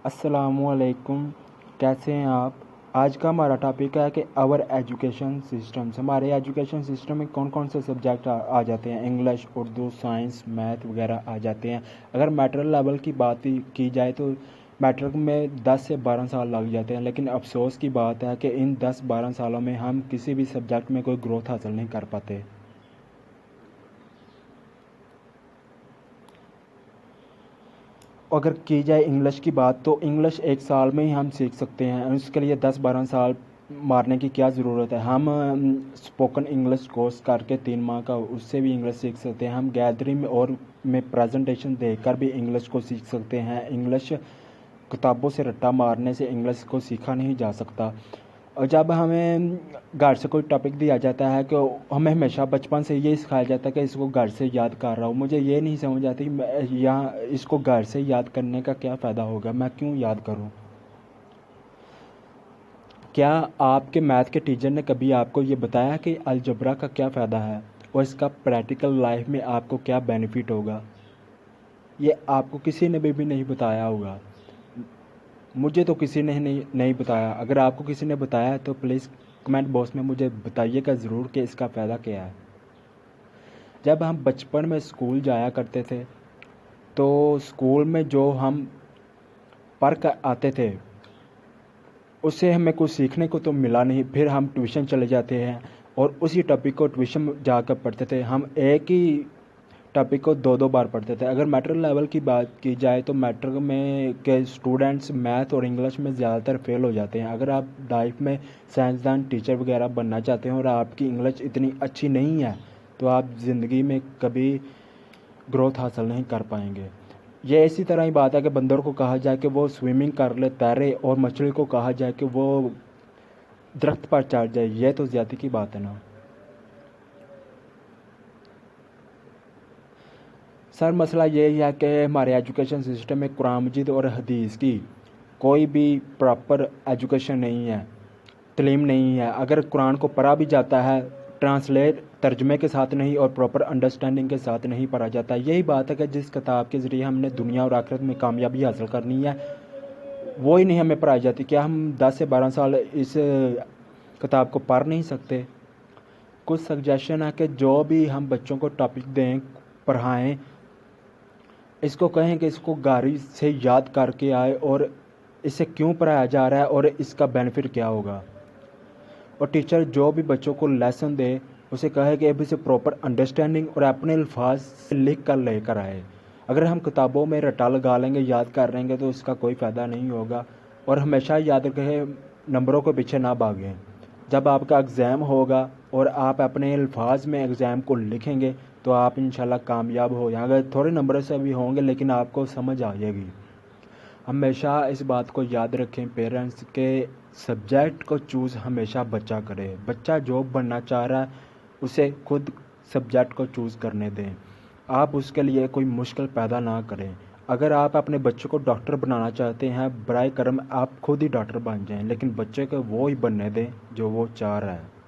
अस्सलामुअलैकुम। कैसे हैं आप? आज का हमारा टॉपिक है कि आवर एजुकेशन सिस्टम्स। हमारे एजुकेशन सिस्टम में कौन कौन से सब्जेक्ट आ जाते हैं। इंग्लिश, उर्दू, साइंस, मैथ वगैरह आ जाते हैं। अगर मैट्रिक लेवल की बात की जाए तो मैट्रिक में 10 से 12 साल लग जाते हैं, लेकिन अफसोस की बात है कि इन 10-12 सालों में हम किसी भी सब्जेक्ट में कोई ग्रोथ हासिल नहीं कर पाते। अगर की जाए इंग्लिश की बात तो इंग्लिश एक साल में ही हम सीख सकते हैं। उसके लिए 10-12 साल मारने की क्या ज़रूरत है। हम स्पोकन इंग्लिश कोर्स करके 3 माह का उससे भी इंग्लिश सीख सकते हैं। हम गैदरिंग और में प्रेजेंटेशन देकर भी इंग्लिश को सीख सकते हैं। इंग्लिश किताबों से रट्टा मारने से इंग्लिश को सीखा नहीं जा सकता। और जब हमें घर से कोई टॉपिक दिया जाता है कि हमें हमेशा बचपन से ये सिखाया जाता है कि इसको घर से याद कर रहा हूँ। मुझे ये नहीं समझ आती कि मैं यहाँ इसको घर से याद करने का क्या फ़ायदा होगा, मैं क्यों याद करूँ। क्या आपके मैथ के टीचर ने कभी आपको ये बताया कि अलजबरा का क्या फ़ायदा है और इसका प्रैक्टिकल लाइफ में आपको क्या बेनिफिट होगा? ये आपको किसी ने भी नहीं बताया होगा। मुझे तो किसी ने नहीं बताया। अगर आपको किसी ने बताया तो प्लीज़ कमेंट बॉक्स में मुझे बताइएगा ज़रूर कि इसका फ़ायदा क्या है। जब हम बचपन में स्कूल जाया करते थे तो स्कूल में जो हम पढ़ कर आते थे उससे हमें कुछ सीखने को तो मिला नहीं। फिर हम ट्यूशन चले जाते हैं और उसी टॉपिक को ट्यूशन जाकर पढ़ते थे। हम एक ही टॉपिक को 2-2 बार पढ़ते थे। अगर मैट्रिक लेवल की बात की जाए तो मैट्रिक में के स्टूडेंट्स मैथ और इंग्लिश में ज़्यादातर फेल हो जाते हैं। अगर आप लाइफ में साइंसदान, टीचर वगैरह बनना चाहते हैं और आपकी इंग्लिश इतनी अच्छी नहीं है तो आप ज़िंदगी में कभी ग्रोथ हासिल नहीं कर पाएंगे। ये इसी तरह ही बात है कि बंदर को कहा जाए कि वो स्विमिंग कर ले, तैरे, और मछली को कहा जाए कि वो दरख्त पर चढ़ जाए। ये तो ज़्यादती की बात है ना। सर मसला यही है कि हमारे एजुकेशन सिस्टम में कुरान मजीद और हदीस की कोई भी प्रॉपर एजुकेशन नहीं है, तालीम नहीं है। अगर कुरान को पढ़ा भी जाता है ट्रांसलेट तर्जमे के साथ नहीं और प्रॉपर अंडरस्टैंडिंग के साथ नहीं पढ़ा जाता। यही बात है कि जिस किताब के ज़रिए हमने दुनिया और आखिरत में कामयाबी हासिल करनी है वो ही नहीं हमें पढ़ाई जाती। क्या हम 10 से 12 साल इस किताब को पढ़ नहीं सकते? कुछ सजेशन है कि जो भी हम बच्चों को टॉपिक दें, पढ़ाएं, इसको कहें कि इसको गारी से याद करके आए और इसे क्यों पढ़ाया जा रहा है और इसका बेनिफिट क्या होगा। और टीचर जो भी बच्चों को लेसन दे उसे कहे कि अब इसे प्रॉपर अंडरस्टैंडिंग और अपने अल्फाज से लिख कर लेकर आए। अगर हम किताबों में रट्टा लगा लेंगे, याद कर लेंगे तो इसका कोई फ़ायदा नहीं होगा। और हमेशा याद रखें, नंबरों के पीछे ना भागें। जब आपका एग्ज़ाम होगा और आप अपने अल्फाज में एग्ज़ाम को लिखेंगे तो आप इंशाल्लाह कामयाब हो जाएंगे। थोड़े नंबर से भी होंगे लेकिन आपको समझ आ जाएगी। हमेशा इस बात को याद रखें पेरेंट्स के, सब्जेक्ट को चूज़ हमेशा बच्चा करे। बच्चा जो बनना चाह रहा है उसे खुद सब्जेक्ट को चूज़ करने दें। आप उसके लिए कोई मुश्किल पैदा ना करें। अगर आप अपने बच्चे को डॉक्टर बनाना चाहते हैं, बराए करम आप खुद ही डॉक्टर बन जाएं, लेकिन बच्चे को वो ही बनने दें जो वो चाह रहा है।